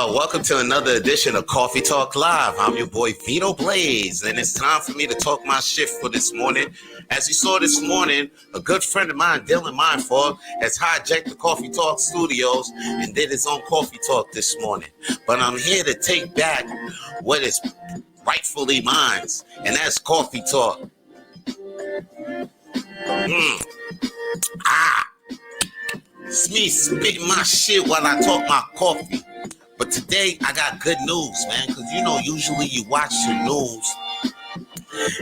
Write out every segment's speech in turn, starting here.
Welcome to another edition of Coffee Talk Live. I'm your boy Vito Blaze, and it's time for me to talk my shit for this morning. As you saw this morning, a good friend of mine, Dylan Mindful, has hijacked the Coffee Talk studios and did his own Coffee Talk this morning. But I'm here to take back what is rightfully mine, and that's Coffee Talk. It's me spitting my shit while I talk my coffee. But today, I got good news, man, because, usually you watch the news,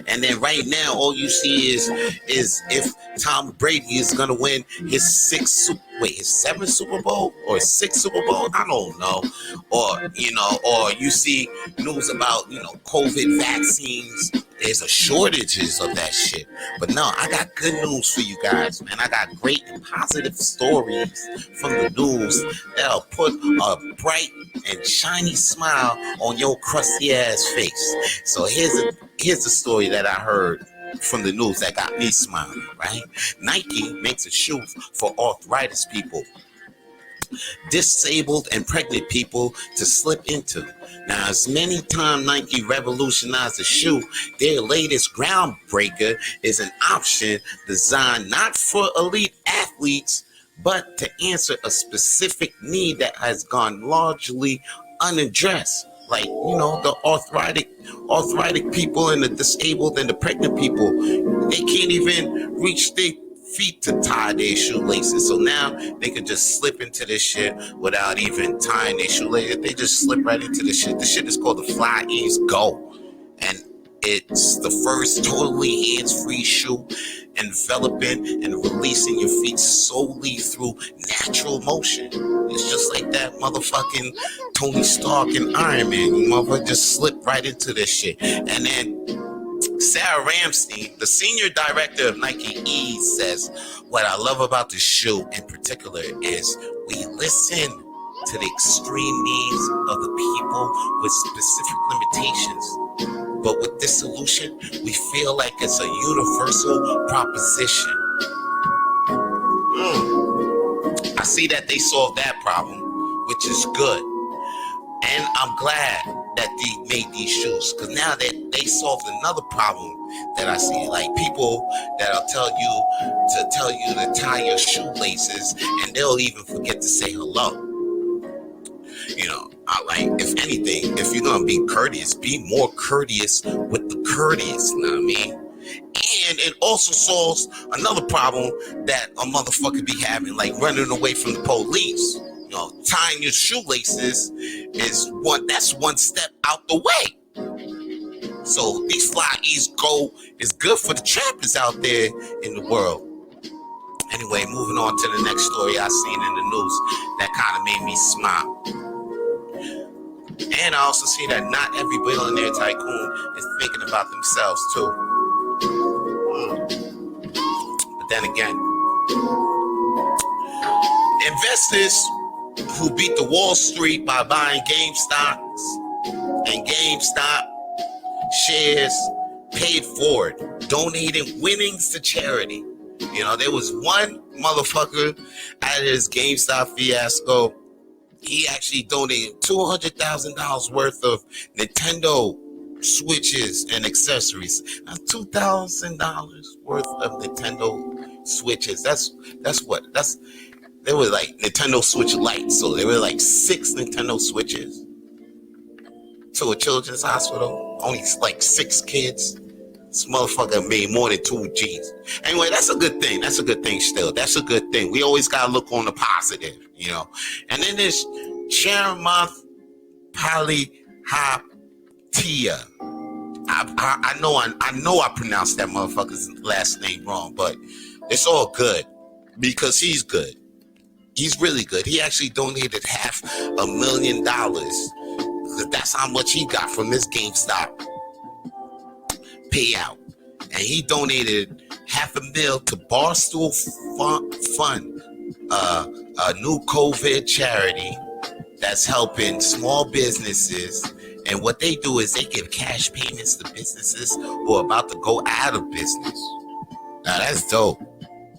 and then right now, all you see is if Tom Brady is going to win his seventh Super Bowl or sixth Super Bowl, I don't know. Or you see news about, COVID vaccines. There's a shortages of that shit. But no, I got good news for you guys, man. I got great and positive stories from the news that'll put a bright and shiny smile on your crusty ass face. So here's the story that I heard from the news that got me smiling, right? Nike makes a shoe for arthritis people, disabled and pregnant people to slip into. Now, as many times Nike revolutionized the shoe, their latest groundbreaker is an option designed not for elite athletes, but to answer a specific need that has gone largely unaddressed. Like, the arthritic people and the disabled and the pregnant people, they can't even reach their feet to tie their shoelaces. So now they can just slip into this shit without even tying their shoelaces. They just slip right into this shit. This shit is called the Fly Ease Go. And it's the first totally hands-free shoe enveloping and releasing your feet solely through natural motion. It's just like that motherfucking Tony Stark and Iron Man. You motherfucker just slip right into this shit. And then Sarah Ramstein, the senior director of Nike Ease, says, "What I love about this shoe in particular is we listen to the extreme needs of the people with specific limitations. But with this solution, we feel like it's a universal proposition." I see that they solved that problem, which is good. And I'm glad that they made these shoes, because now that they solved another problem that I see, like people that'll tell you to tie your shoelaces, and they'll even forget to say hello. If anything, if you're gonna be courteous, be more courteous with the courteous. You know what I mean? And it also solves another problem that a motherfucker be having, like running away from the police. Tying your shoelaces is one step out the way. So these Fly Ease Go is good for the trappers out there in the world. Anyway, moving on to the next story I seen in the news that kind of made me smile. And I also see that not every billionaire tycoon is thinking about themselves too. But then again, investors who beat the Wall Street by buying GameStop and GameStop shares paid forward, donating winnings to charity. There was one motherfucker out of his GameStop fiasco. He actually donated $200,000 worth of Nintendo Switches and accessories. That's $2,000 worth of Nintendo Switches. They were like Nintendo Switch Lights, so there were like 6 Nintendo Switches to a children's hospital. Only like 6 kids. This motherfucker made more than 2 G's. Anyway, that's a good thing. That's a good thing still. That's a good thing. We always gotta look on the positive, And then there's Cheramoth Polyhoptia. I know I pronounced that motherfucker's last name wrong, but it's all good because he's good. He's really good. He actually donated $500,000. That's how much he got from this GameStop payout. And he donated $500,000 to Barstool Fund, a new COVID charity that's helping small businesses. And what they do is they give cash payments to businesses who are about to go out of business. Now that's dope.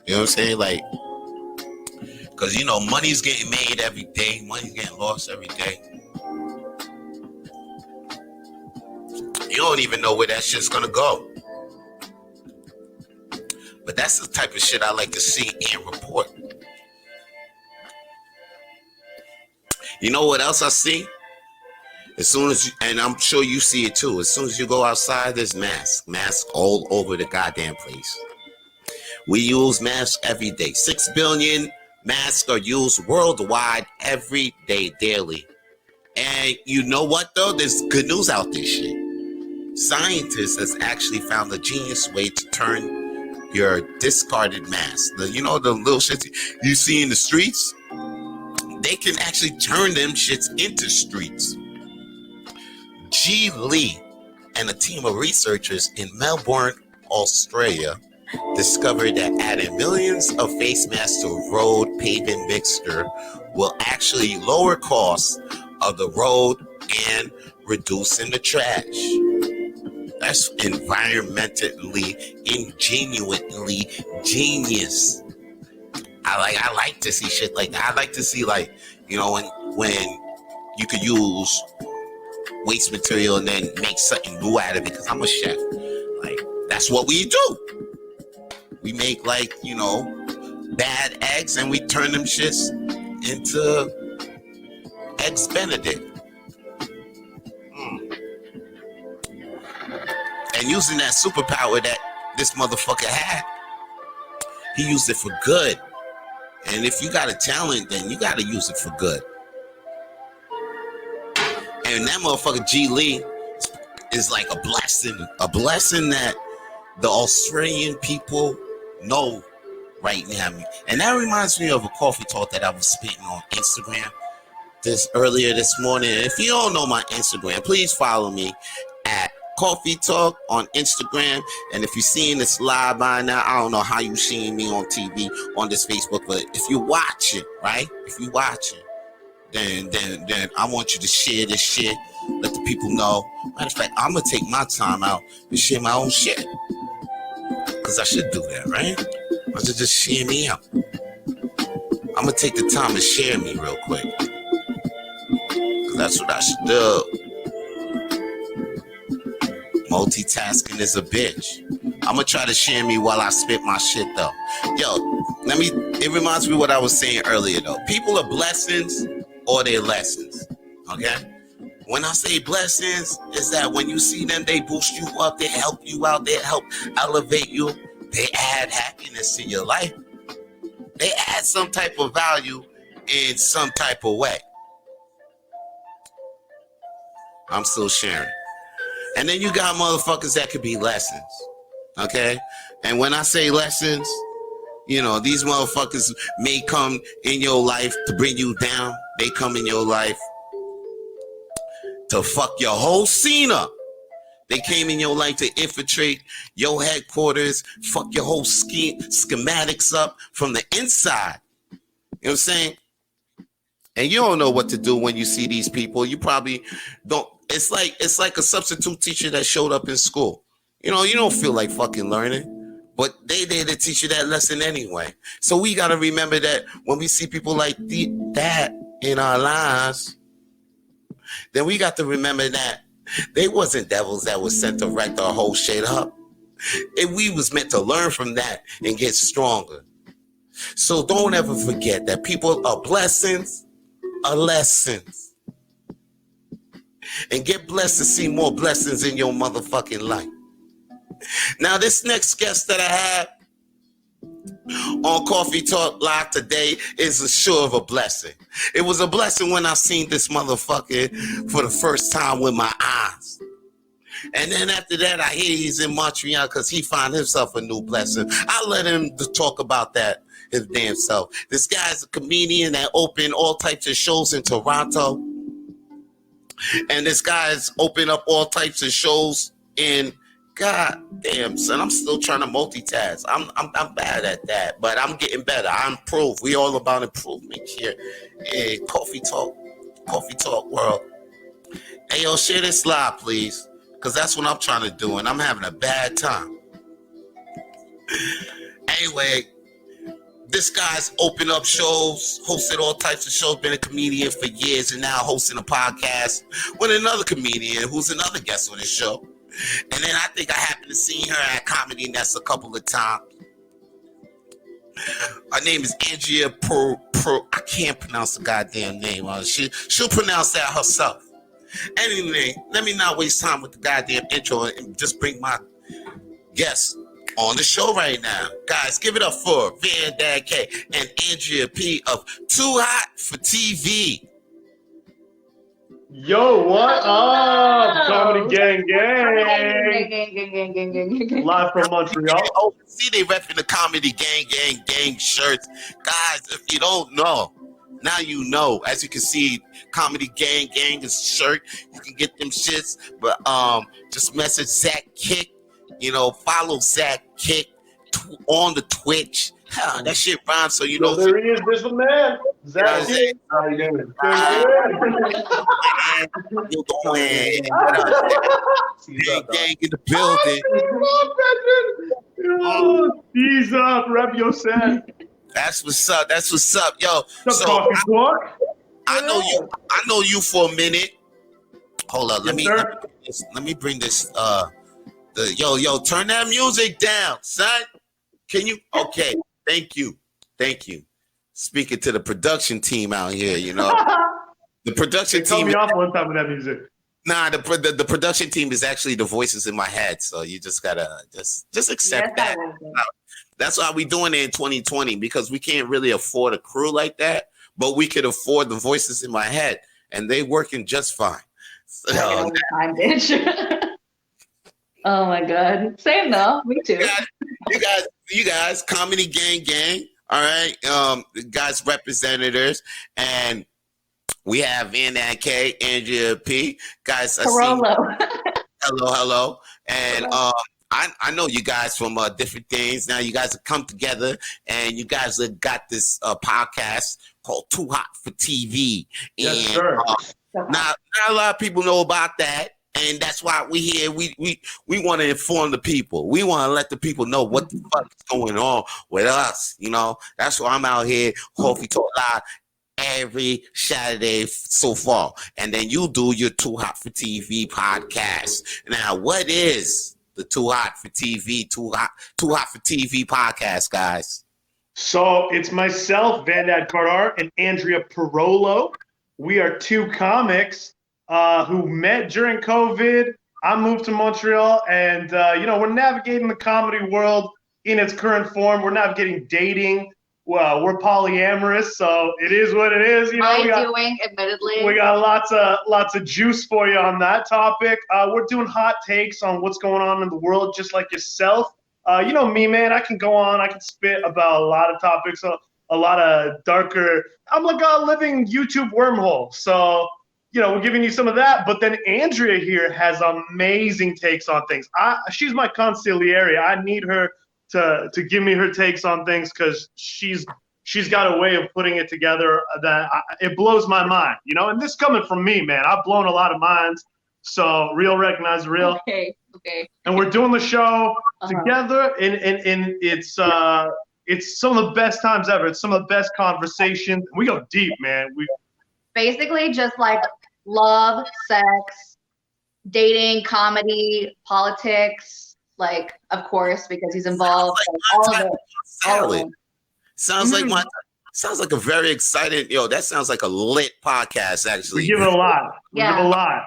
You know what I'm saying? Like, because money's getting made every day, money's getting lost every day. don't even know where that shit's gonna go. But that's the type of shit I like to see and report. You know what else I see? As soon as and I'm sure you see it too, as soon as you go outside, there's masks all over the goddamn place. We use masks every day. 6 billion masks are used worldwide every day, daily. And you know what though? There's good news out this shit. Scientists has actually found a genius way to turn your discarded mask. The little shit you see in the streets? They can actually turn them shits into streets. G. Lee and a team of researchers in Melbourne, Australia, discovered that adding millions of face masks to road paving mixture will actually lower costs of the road and reducing the trash. That's environmentally, ingenuinely genius. I like to see shit like that. I like to see when you could use waste material and then make something new out of it, because I'm a chef. Like, that's what we do. We make bad eggs and we turn them shits into eggs Benedict. And using that superpower that this motherfucker had, he used it for good. And if you got a talent, then you got to use it for good. And that motherfucker G. Lee is like a blessing that the Australian people know right now. And that reminds me of a coffee talk that I was spitting on Instagram earlier this morning. And if you don't know my Instagram, please follow me at Coffee Talk on Instagram. And if you're seeing this live by now, I don't know how you seeing me on TV on this Facebook, but if you're watching, right? If you're watching, then I want you to share this shit. Let the people know. Matter of fact, I'm gonna take my time out and share my own shit, because I should do that, right? I should just share me out. I'm gonna take the time to share me real quick, because that's what I should do. Multitasking is a bitch. I'm gonna try to share me while I spit my shit though. It reminds me of what I was saying earlier though. People are blessings or they're lessons, okay? When I say blessings, is that when you see them, they boost you up, they help you out, they help elevate you, they add happiness to your life. They add some type of value in some type of way. I'm still sharing. And then you got motherfuckers that could be lessons, okay? And when I say lessons, these motherfuckers may come in your life to bring you down. They come in your life to fuck your whole scene up. They came in your life to infiltrate your headquarters, fuck your whole schematics up from the inside. You know what I'm saying? And you don't know what to do when you see these people. You probably don't. It's like a substitute teacher that showed up in school. You don't feel like fucking learning, but they there to teach you that lesson anyway. So we got to remember that when we see people like that in our lives, then we got to remember that they wasn't devils that was sent to wreck our whole shit up. And we was meant to learn from that and get stronger. So don't ever forget that people are blessings, are lessons. And get blessed to see more blessings in your motherfucking life. Now, this next guest that I have on Coffee Talk Live today is a sure of a blessing. It was a blessing when I seen this motherfucker for the first time with my eyes. And then after that, I hear he's in Montreal because he found himself a new blessing. I let him to talk about that his damn self. This guy's a comedian that opened all types of shows in Toronto. And this guy's opened up all types of shows in, God damn, son, I'm still trying to multitask. I'm bad at that, but I'm getting better. I improve. We all about improvement here. Hey, Coffee Talk world. Hey, yo, share this live, please, because that's what I'm trying to do, and I'm having a bad time. Anyway, this guy's opened up shows, hosted all types of shows, been a comedian for years, and now hosting a podcast with another comedian who's another guest on his show. And then I think I happened to see her at Comedy Nest a couple of times. Her name is Andrea I can't pronounce the goddamn name. She'll pronounce that herself. Anyway, let me not waste time with the goddamn intro and just bring my guests on the show right now. Guys, give it up for Vandad K and Andrea P of Too Hot for TV. Yo, what up? Comedy gang gang. Live from Montreal. Oh, see, they repping the Comedy gang shirts. Guys, if you don't know, now you know. As you can see, Comedy gang is shirt. You can get them shits. But just message Zach Kick. Follow Zach Kick on the Twitch. That shit rhymes, so you know. There he is. There's the man. Zach Kick. How you doing? You're going. Gang in the building. Ease up. Rep your set. That's what's up. Yo. So coffee talk. I know you for a minute. Hold up. Let me bring this. Yo, turn that music down, son. Can you? Okay. Thank you. Speaking to the production team out here, the production team. Cut me off one time with that music. Nah, the production team is actually the voices in my head, so you just gotta just accept that. That's why we doing it in 2020, because we can't really afford a crew like that, but we could afford the voices in my head, and they working just fine. So, time, bitch. Oh my god, same though. Me too. You guys, Comedy gang. All right, guys, representatives, and we have Vandad K, Andrea P. Guys, Pirolo. Hello, and I know you guys from different things. Now you guys have come together, and you guys have got this podcast called Too Hot for TV. Yes, and sir. Now, not a lot of people know about that. And that's why we here. We want to inform the people. We want to let the people know what the fuck is going on with us. That's why I'm out here, Coffee Talk Live, every Saturday so far. And then you do your Too Hot for TV podcast. Now, what is the Too Hot for TV podcast, guys? So it's myself, Vandad Kandar, and Andrea Pirolo. We are two comics who met during COVID. I moved to Montreal, and we're navigating the comedy world in its current form. We're navigating dating. Well, we're polyamorous, so it is what it is. Admittedly. We got lots of juice for you on that topic. We're doing hot takes on what's going on in the world, just like yourself. You know me, man. I can go on. I can spit about a lot of topics, a lot of darker. I'm like a living YouTube wormhole. So. We're giving you some of that, but then Andrea here has amazing takes on things. She's my consigliere. I need her to give me her takes on things, because she's got a way of putting it together that it blows my mind. And this coming from me, man. I've blown a lot of minds, so real recognize real. Okay. And we're doing the show together, and it's some of the best times ever. It's some of the best conversations. We go deep, man. We basically just like love, sex, dating, comedy, politics, like, of course, because he's involved. All of it. Sounds like a very exciting. That sounds like a lit podcast, actually. We give it a lot.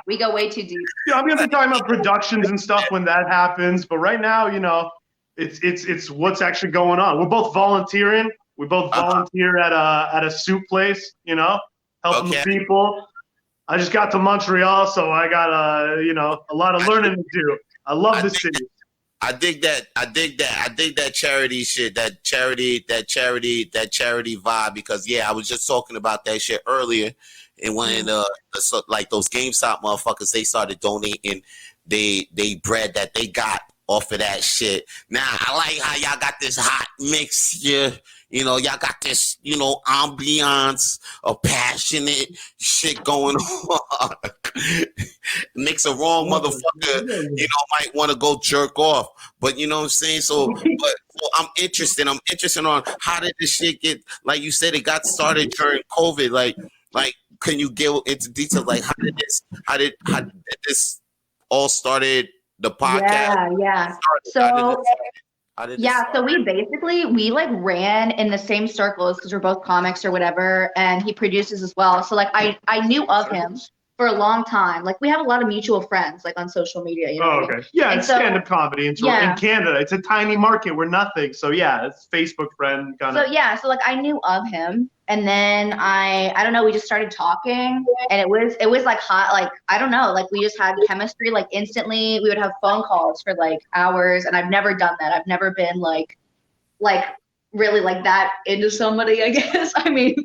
We go way too deep. I'm gonna be talking about productions and stuff when that happens, but right now, it's what's actually going on. We're both volunteering. We both volunteer at a soup place, helping the people. I just got to Montreal, so I got a lot of learning to do. I love the city. I dig that charity shit, that charity vibe, because I was just talking about that shit earlier. And when like those GameStop motherfuckers, they started donating they bread that they got off of that shit. Now I like how y'all got this hot mixture. Y'all got this, ambiance of passionate shit going on. Makes a wrong motherfucker, might want to go jerk off. But you know what I'm saying? So I'm interested on how did this shit get, like you said, it got started during COVID. Like, can you get into detail? Like, how did this all started the podcast? Yeah. So so we like ran in the same circles because we're both comics or whatever, and he produces as well. So like I knew of him for a long time. Like we have a lot of mutual friends like on social media. You know what I mean? Yeah, And it's so, stand-up comedy in Canada. It's a tiny market. We're nothing. So yeah, it's Facebook friend kind of. So like I knew of him, and then I don't know, we just started talking, and it was like hot, like I don't know, like we just had chemistry like instantly. We would have phone calls for like hours, and I've never done that. I've never been like really like that into somebody, I guess. I mean,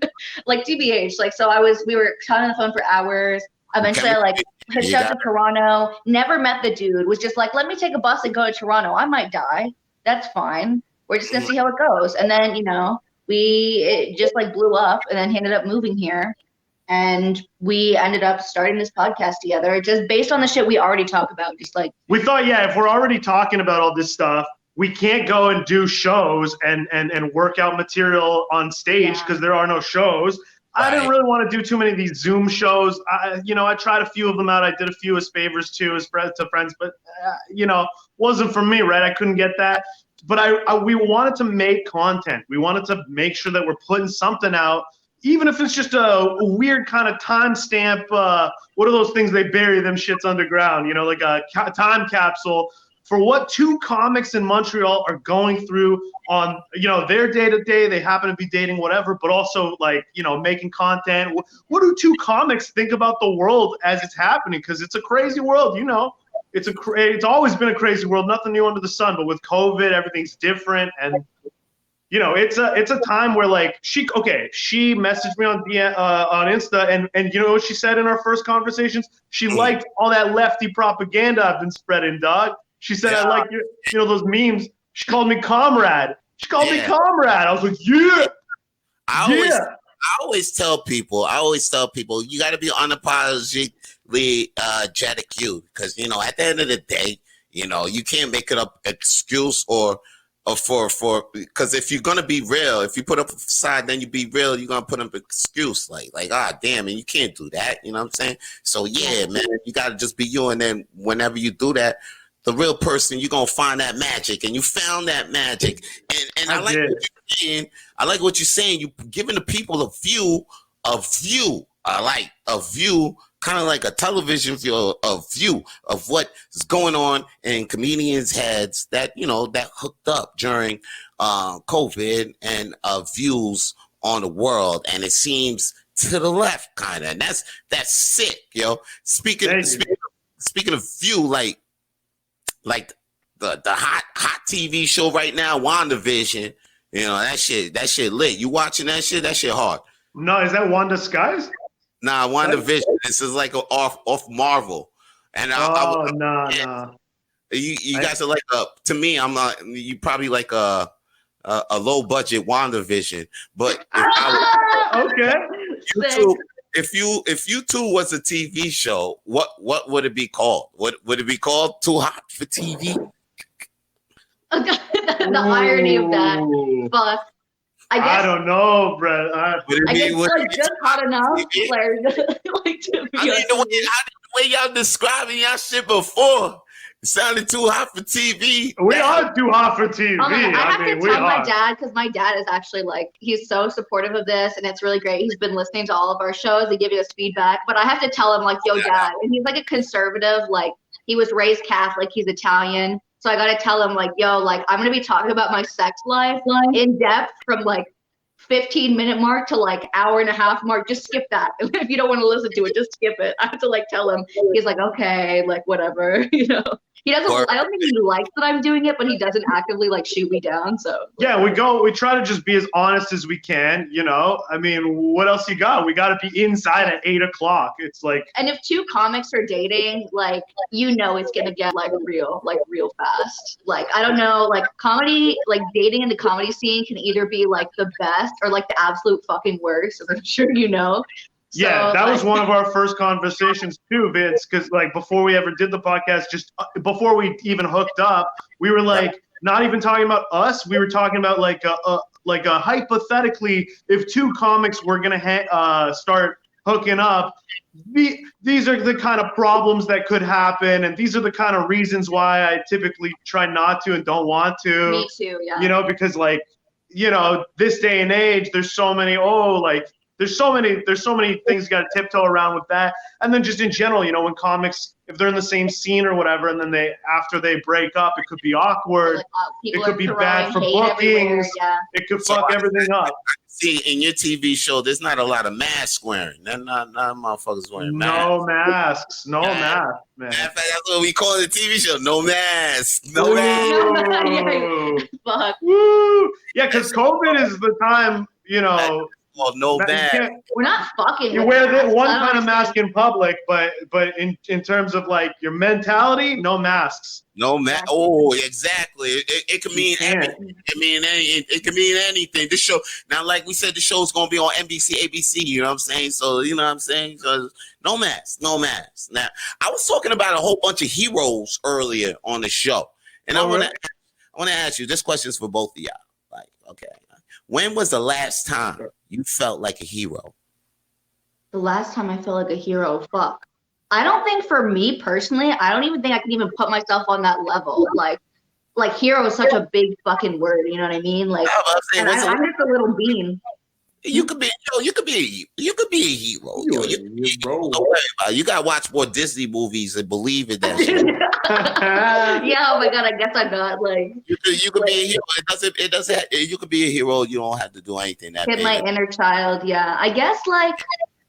like TBH, like so we were talking on the phone for hours. Eventually, I like hitched out to Toronto. Never met the dude. Was just like, let me take a bus and go to Toronto. I might die. That's fine. We're just gonna see how it goes. And then it just like blew up. And then he ended up moving here, and we ended up starting this podcast together, just based on the shit we already talk about. Just like we thought, if we're already talking about all this stuff, we can't go and do shows and work out material on stage because there are no shows. I didn't really want to do too many of these Zoom shows. I tried a few of them out. I did a few as favors too, as friends to friends, but wasn't for me, right? I couldn't get that. But we wanted to make content. We wanted to make sure that we're putting something out, even if it's just a weird kind of timestamp. What are those things they bury them shits underground? Like a time capsule for what two comics in Montreal are going through on, their day-to-day. They happen to be dating, whatever, but also like, making content. What do two comics think about the world as it's happening? Because it's a crazy world, it's always been a crazy world, nothing new under the sun, but with COVID, everything's different. And, it's a time where like she messaged me on Insta, and you know what she said in our first conversations? She liked all that lefty propaganda I've been spreading, dog. She said, I like those memes. She called me comrade. I was like, yeah. I always tell people, you got to be unapologetically you, because at the end of the day, you can't make it up excuse or for because if you're gonna be real, if you put up a facade, then you be real, you're gonna put up an excuse like damn, and you can't do that. You know what I'm saying? So yeah, man, you got to just be you, and then whenever you do that, the real person, you're gonna find that magic, and you found that magic. And I like what you're saying. I like what you're saying. You giving the people a view. I like a view, kind of like a television view, a view of what is going on in comedians' heads that that hooked up during COVID, and views on the world. And it seems to the left, kind of. And that's sick, yo. Speaking of view, like the hot TV show right now, WandaVision, that shit lit. You watching that shit? That shit hard. No, is that Wanda Skies? Nah, WandaVision. This is like off Marvel. And nah. You guys are like to me, I'm not. You probably like a low budget WandaVision, but if you two was a TV show, what would it be called? What would it be called? Too hot for TV? The irony of that. Fuck. I don't know, bro. I guess like just hot enough. Like to be the way y'all describing y'all shit before, it sounded too hot for TV. We are too hot for TV. I have to tell my dad, because my dad is actually like, he's so supportive of this, and it's really great. He's been listening to all of our shows. They give us feedback, but I have to tell him like, yo, dad, and he's like a conservative, like he was raised Catholic, he's Italian. So I got to tell him like, yo, like I'm going to be talking about my sex life in depth from like 15-minute mark to like hour and a half mark. Just skip that. If you don't want to listen to it, just skip it. I have to like tell him. He's like, okay, like whatever, He doesn't. I don't think he likes that I'm doing it, but he doesn't actively like shoot me down. So yeah, we try to just be as honest as we can. I mean, what else you got? We got to be inside at 8:00. It's like. And if two comics are dating, like it's gonna get like real fast. Like I don't know, like comedy, like dating in the comedy scene can either be like the best or like the absolute fucking worst, as I'm sure you know. So, yeah, that was one of our first conversations too, Vince, because like before we ever did the podcast, just before we even hooked up, we were like not even talking about us. We were talking about like a hypothetically, if two comics were gonna start hooking up. These are the kind of problems that could happen, and these are the kind of reasons why I typically try not to and don't want to. Me too, yeah. You know, because like, you know, this day and age, there's so many there's so many things you got to tiptoe around with that. And then just in general, you know, when comics, if they're in the same scene or whatever, and then after they break up, it could be awkward. It could be bad for bookings. Yeah. It could fuck everything up. See, in your TV show, there's not a lot of mask wearing. Not motherfuckers wearing masks. No masks, man. That's what we call the TV show. No mask. No mask. Fuck. Woo. Yeah, because COVID is the time, you know. Well, no mask. We're not fucking. You wear that one kind of mask in public, but in terms of like your mentality, no masks. No mask. Oh, exactly. It could mean everything. It could mean anything. This show now, like we said, the show's gonna be on NBC, ABC. You know what I'm saying? So you know what I'm saying? So no mask. Now I was talking about a whole bunch of heroes earlier on the show, and I want to ask you this question is for both of y'all. Like, okay, when was the last time you felt like a hero? The last time I felt like a hero, fuck. I don't think for me personally, I don't even think I can even put myself on that level. Like hero is such a big fucking word, you know what I mean? Like, I'm just a little bean. You could be a hero. Don't worry about it. You gotta watch more Disney movies and believe in that shit. Yeah, oh my god, I guess I'm not like. You could be a hero. It doesn't. You could be a hero. You don't have to do anything. Hit my inner child. Yeah, I guess like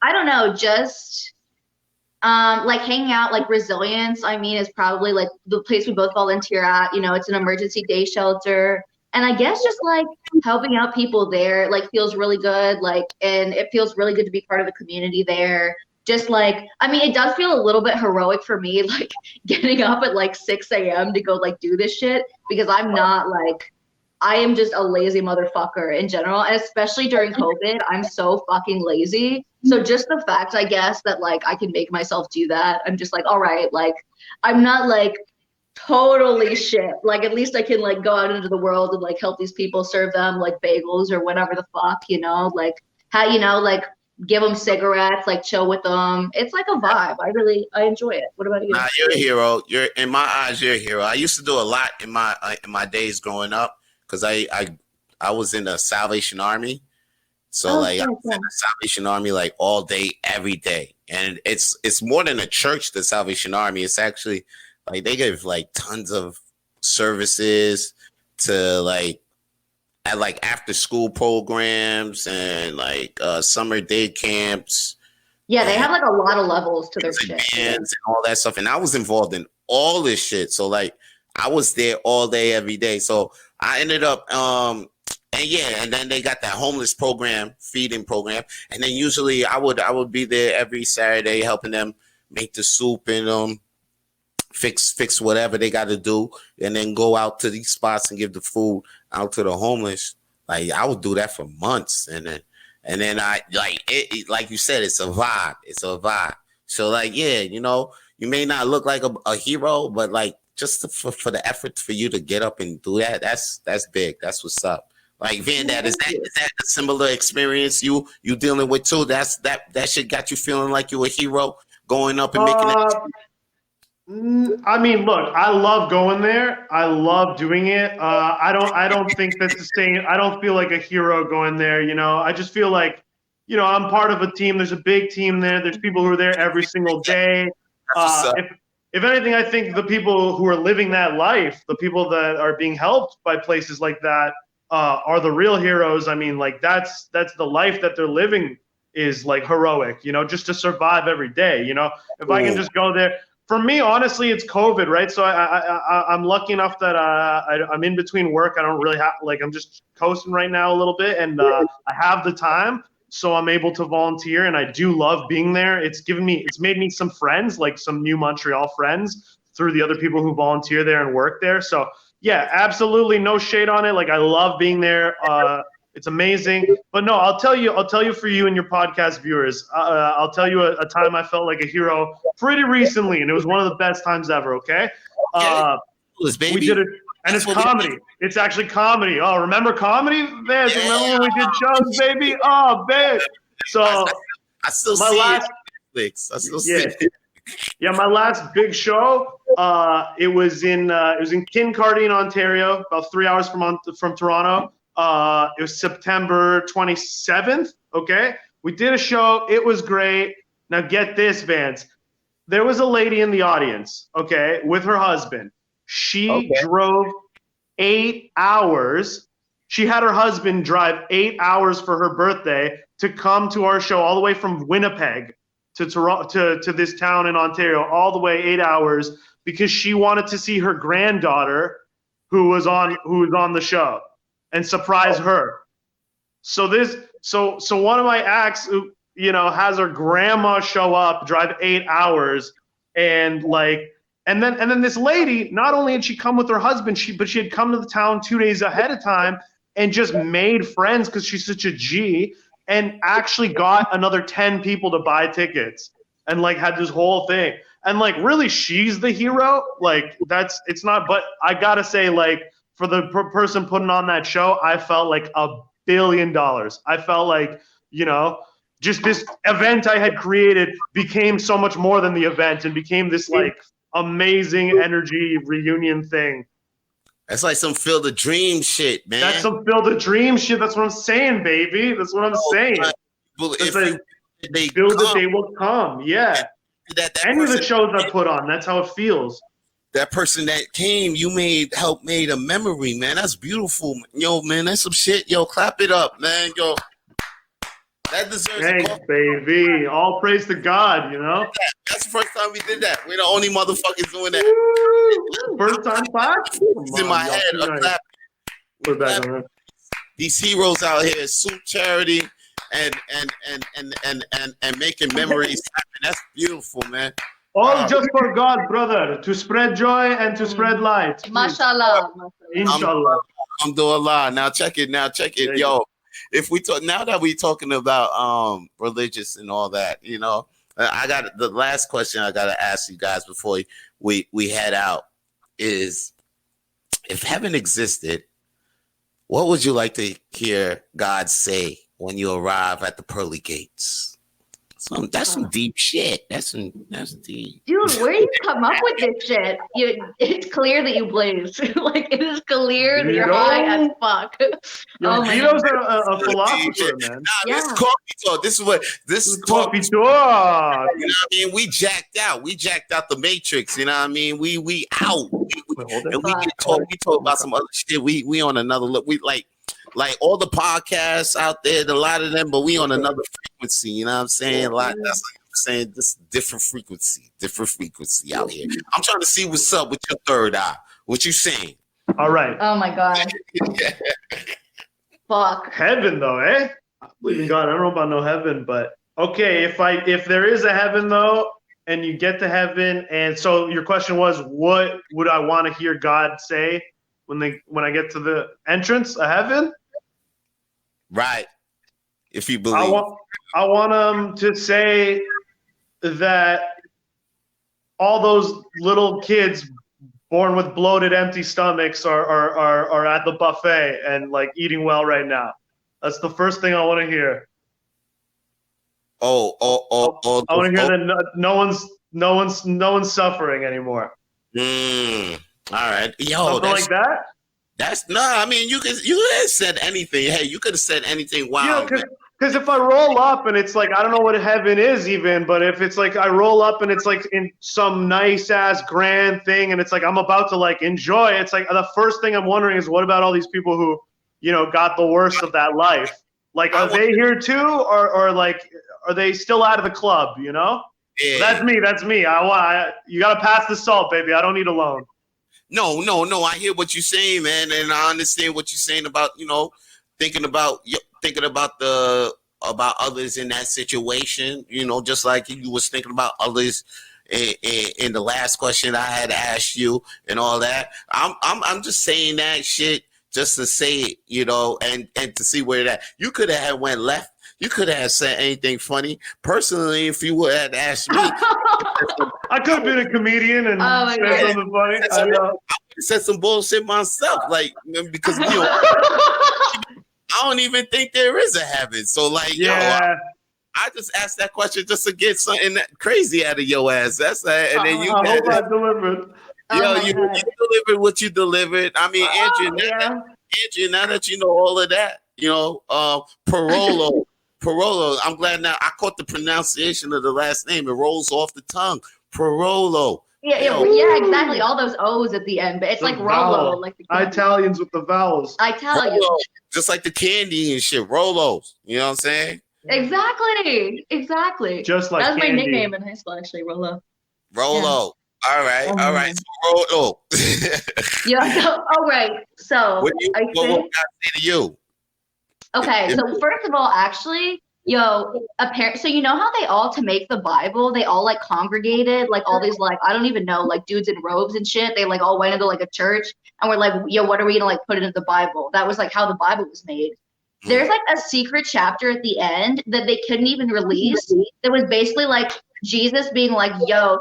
I don't know, just like hanging out, like resilience. I mean, is probably like the place we both volunteer at. You know, it's an emergency day shelter. And I guess just like helping out people there, like feels really good. Like, and it feels really good to be part of the community there. Just like, I mean, it does feel a little bit heroic for me, like getting up at like 6 a.m. to go like do this shit, because I'm not like, I am just a lazy motherfucker in general. And especially during COVID, I'm so fucking lazy. So just the fact, I guess, that like I can make myself do that, I'm just like, all right, like I'm not like totally shit. Like at least I can like go out into the world and like help these people, serve them like bagels or whatever the fuck, you know, like how, you know, like give them cigarettes, like chill with them. It's like a vibe. I enjoy it. What about you? Nah, you're a hero. You're in my eyes. You're a hero. I used to do a lot in my days growing up because I was in the Salvation Army. So I was in the Salvation Army like all day, every day, and it's more than a church. The Salvation Army. It's actually like they give like tons of services to like after school programs and like summer day camps. Yeah, they have like a lot of levels to their shit. Bands and all that stuff. And I was involved in all this shit. So like I was there all day, every day. So I ended up and then they got that homeless program, feeding program. And then usually I would be there every Saturday helping them make the soup and fix whatever they got to do, and then go out to these spots and give the food out to the homeless. Like I would do that for months, and then I like it, like you said, it's a vibe. It's a vibe. So like, yeah, you know, you may not look like a hero, but like just for the effort for you to get up and do that, that's big. That's what's up. Like Vandad, is that a similar experience you dealing with too? That shit got you feeling like you a hero, going up and making that. I mean, look, I love going there. I love doing it. I don't think that's the same. I don't feel like a hero going there. You know, I just feel like, you know, I'm part of a team. There's a big team there. There's people who are there every single day. If anything, I think the people who are living that life, the people that are being helped by places like that, are the real heroes. I mean, like that's the life that they're living is like heroic. You know, just to survive every day. You know, if I can just go there. For me, honestly, it's COVID, right? So I'm lucky enough that I'm in between work. I don't really have, like, I'm just coasting right now a little bit, and I have the time, so I'm able to volunteer, and I do love being there. It's made me some friends, like some new Montreal friends through the other people who volunteer there and work there. So yeah, absolutely no shade on it. Like I love being there. It's amazing. But no, I'll tell you for you and your podcast viewers, I'll tell you a time I felt like a hero pretty recently, and it was one of the best times ever, okay? We did it, and it's comedy. It's actually comedy. Oh, remember comedy? Man, remember when we did shows, baby? Oh, babe. So I still My see last- it. Netflix. I still see Yeah. it. Yeah, my last big show, it was in Kincardine, Ontario, about 3 hours from Toronto. It was September 27th. Okay, we did a show. It was great. Now get this, Vance. There was a lady in the audience. Okay, with her husband. She drove 8 hours. She had her husband drive 8 hours for her birthday to come to our show all the way from Winnipeg to Toronto to this town in Ontario, all the way 8 hours because she wanted to see her granddaughter who was on the show and surprise her. So one of my acts, has her grandma show up, drive 8 hours, and then this lady, not only had she come with her husband, but she had come to the town 2 days ahead of time and just made friends because she's such a G, and actually got another 10 people to buy tickets and had this whole thing. And really, she's the hero. It's not, but I gotta say, for the person putting on that show, I felt like $1 billion. I felt just this event I had created became so much more than the event and became this amazing energy reunion thing. That's like some Field of Dream shit, man. That's some Field of Dream shit. That's what I'm saying, baby. That's what I'm saying. Well, they build it, they will come. Yeah. Any of the shows I put on, that's how it feels. That person that came, you made a memory, man. That's beautiful. Yo, man, that's some shit. Yo, clap it up, man. Yo, that deserves Thanks, baby. All praise to God, That's the first time we did that. We're the only motherfuckers doing that. First time clap? It's in my head. Clap. We're back on that. These heroes out here, soup charity and making memories happen. That's beautiful, man. All just for God, brother, to spread joy and to spread light. Mashallah. Inshallah. Alhamdulillah. Now check it. Yo, if we talk now that we're talking about religious and all that, I got the last question I gotta ask you guys before we head out is, if heaven existed, what would you like to hear God say when you arrive at the pearly gates? That's some deep shit. That's deep. Dude, where do you come up with this shit? It's clear that you blaze. It is clear that you're high as fuck. Vito's a philosopher, man. This is coffee talk. This is coffee talk. You know what I mean? We jacked out. We jacked out the matrix. You know what I mean? We out. We talk about some other shit. We on another look. We like all the podcasts out there, a lot of them, but we on another frequency. You know what I'm saying? That's like I'm saying, this different frequency out here. I'm trying to see what's up with your third eye. What you saying? All right. Oh my God. Fuck. Heaven though, eh? I believe in God. I don't know about no heaven, but okay. If there is a heaven though, and you get to heaven, and so your question was, what would I want to hear God say when I get to the entrance of heaven? Right. If you believe. I want them to say that all those little kids born with bloated, empty stomachs are at the buffet and eating well right now. That's the first thing I want to hear. I want to hear that no one's suffering anymore. All right, yo, something like that. That's no. I mean, you could have said anything. Hey, you could have said anything. Wow. Because if I roll up and it's I don't know what heaven is even, but if it's I roll up and it's in some nice ass grand thing and it's I'm about to enjoy, it's the first thing I'm wondering is, what about all these people who got the worst of that life? Are they here too, or are they still out of the club? Yeah. That's me. You gotta pass the salt, baby. I don't need a loan. No. I hear what you're saying, man, and I understand what you're saying about thinking about others in that situation. Just like you was thinking about others in the last question I had asked you and all that. I'm just saying that shit just to say it, and to see where that you could have went left. You could have said anything funny. Personally, if you would have asked me, I could have been a comedian and said something funny. I know. I would have said some bullshit myself, because I don't even think there is a heaven. So I I just asked that question just to get something crazy out of your ass. That's and then you I hope I delivered. Yo, you delivered what you delivered. I mean, Andrea, now that you know all of that, Pirolo. Pirolo. I'm glad now I caught the pronunciation of the last name. It rolls off the tongue. Pirolo. Yeah, exactly. All those O's at the end, but it's like Rolo, like the Italians with the vowels. Italian. Rolo. Just like the candy and shit. Rolos. You know what I'm saying? Exactly. Just like that was candy. my nickname in high school, actually, Rolo. Rolo. Yeah. All right. So Rolo. All right. So what I say to you? Okay. So first of all, actually, so you know how they all, to make the Bible, they all like congregated, like all these, like, I don't even know, like dudes in robes and shit. They like all went into like a church and were like, what are we gonna like put into the Bible? That was like how the Bible was made. There's like a secret chapter at the end that they couldn't even release. That was basically like Jesus being like,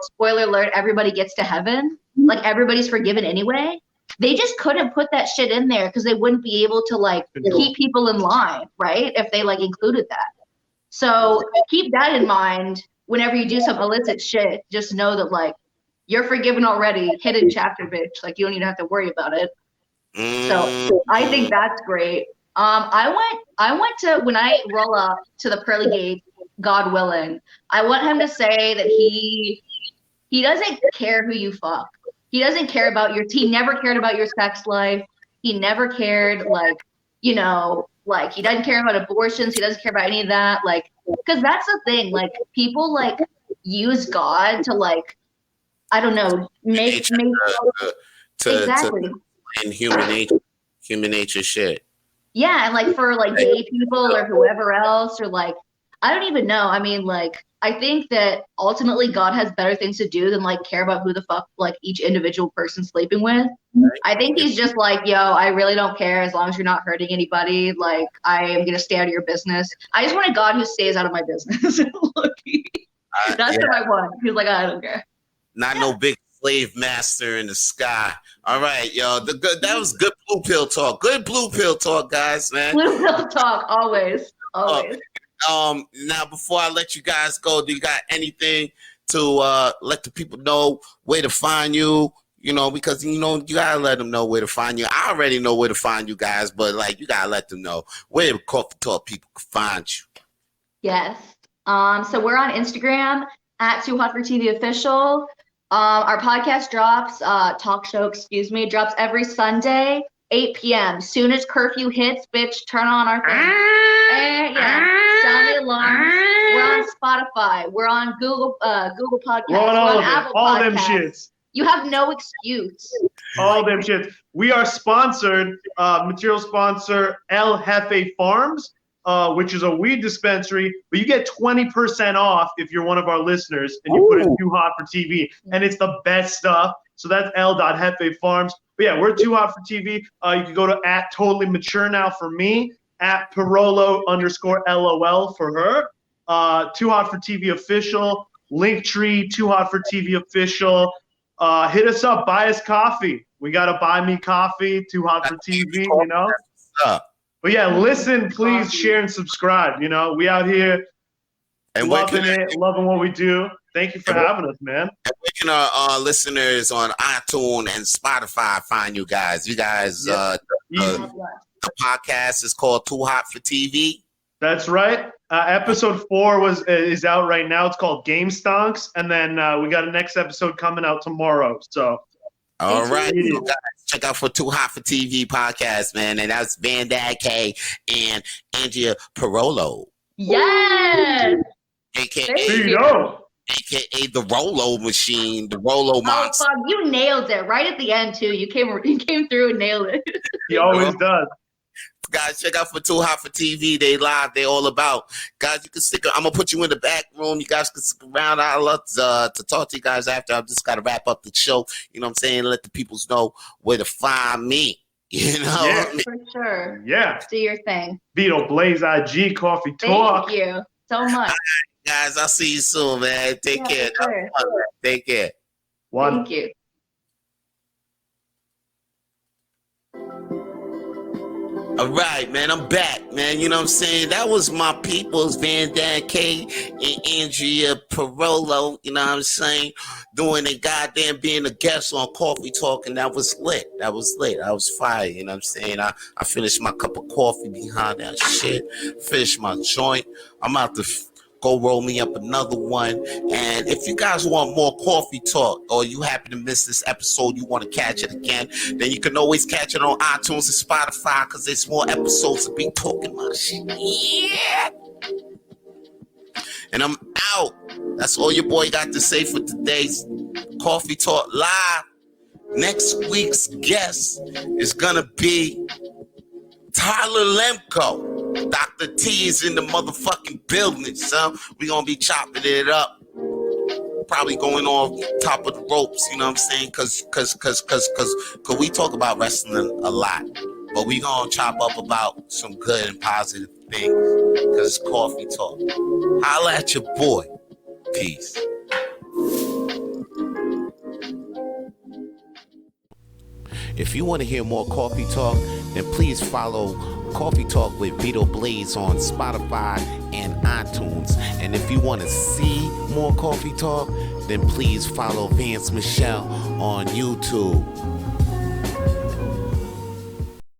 spoiler alert, everybody gets to heaven. Like everybody's forgiven anyway. They just couldn't put that shit in there because they wouldn't be able to like keep people in line, right? If they like included that. So keep that in mind whenever you do some illicit shit. Just know that like you're forgiven already. Hidden chapter, bitch. Like you don't even have to worry about it. So I think that's great. I went to, when I roll up to the pearly gate, God willing, I want him to say that he doesn't care who you fuck. He doesn't care about he never cared about your sex life. He never cared, like, he doesn't care about abortions. He doesn't care about any of that. Like, because that's the thing. Like, people, like, use God to, like, I don't know, make exactly. In human nature shit. Yeah, and, like, for, like, gay people or whoever else, or, like, I don't even know. I mean, like, I think that ultimately God has better things to do than like care about who the fuck like each individual person's sleeping with. I think he's just like, I really don't care as long as you're not hurting anybody. Like, I am gonna stay out of your business. I just want a God who stays out of my business. That's what I want. He's like, I don't care. Not no big slave master in the sky. All right, yo. That was good blue pill talk. Good blue pill talk, guys, man. Blue pill talk, always. Now before I let you guys go, do you got anything to let the people know where to find you? Because you gotta let them know where to find you. I already know where to find you guys, but like you gotta let them know where the Coffee Talk people can find you. Yes. So we're on Instagram at Too Hot for TV Official. Our podcast drops, drops every Sunday, 8 p.m. Soon as curfew hits, bitch, turn on our thing. Sound the alarm. We're on Spotify. We're on Google Podcasts. We're on all of Apple it. All Podcasts. Them shits. You have no excuse. All them shits. We are sponsored, material sponsor El Jefe Farms, which is a weed dispensary, but you get 20% off if you're one of our listeners and you put in Too Hot for TV. And it's the best stuff. So that's El.Jefe Farms. But yeah, we're Too Hot for TV. You can go to at Totally Mature Now for me, at Pirolo_LOL for her. Too Hot for TV Official, Linktree, Too Hot for TV Official. Hit us up, buy us coffee. We got to buy me coffee, Too Hot for TV, But yeah, listen, please share and subscribe. We out here and loving what we do. Thank you for having us, man. And where can our listeners on iTunes and Spotify find you guys? You guys, the podcast is called Too Hot for TV. That's right. Episode 4 is out right now. It's called Game Stonks, and then we got a next episode coming out tomorrow. So, all right, so guys, check out for Too Hot for TV podcast, man, and that's Vandad K and Andrea Pirolo. Yes. AKA the Rolo machine, the Rolo monster. Fuck, you nailed it right at the end too. You came through and nailed it. He always does. Guys, check out for Too Hot for TV. They live. They all about. Guys, you can stick. I'm gonna put you in the back room. You guys can stick around. I love to talk to you guys after. I've just got to wrap up the show. You know what I'm saying? Let the peoples know where to find me. Yeah, for sure. Yeah. Do your thing. Vito Blaze IG Coffee Talk. Thank you so much. Guys, I'll see you soon, man. Take care. Sure. Take care. Thank you. All right, man, I'm back, man. You know what I'm saying? That was my people's Vandad K and Andrea Pirolo, you know what I'm saying? Doing a goddamn being a guest on Coffee Talk, and that was lit. That was fire, you know what I'm saying? I finished my cup of coffee behind that shit, finished my joint. I'm out to go roll me up another one. And if you guys want more Coffee Talk, or you happen to miss this episode, you want to catch it again, then you can always catch it on iTunes and Spotify, because there's more episodes to be talking about shit. Yeah. And I'm out. That's all your boy got to say for today's Coffee Talk Live. Next week's guest is gonna be Tyler Lemko. Dr. T is in the motherfucking building, son. We gonna be chopping it up. Probably going off top of the ropes, you know what I'm saying? Cause we talk about wrestling a lot. But we gonna chop up about some good and positive things. Cause it's Coffee Talk. Holla at your boy. Peace. If you want to hear more Coffee Talk, then please follow Coffee Talk with Vito Blaze on Spotify and iTunes. And if you want to see more Coffee Talk, then please follow Vance Michelle on YouTube.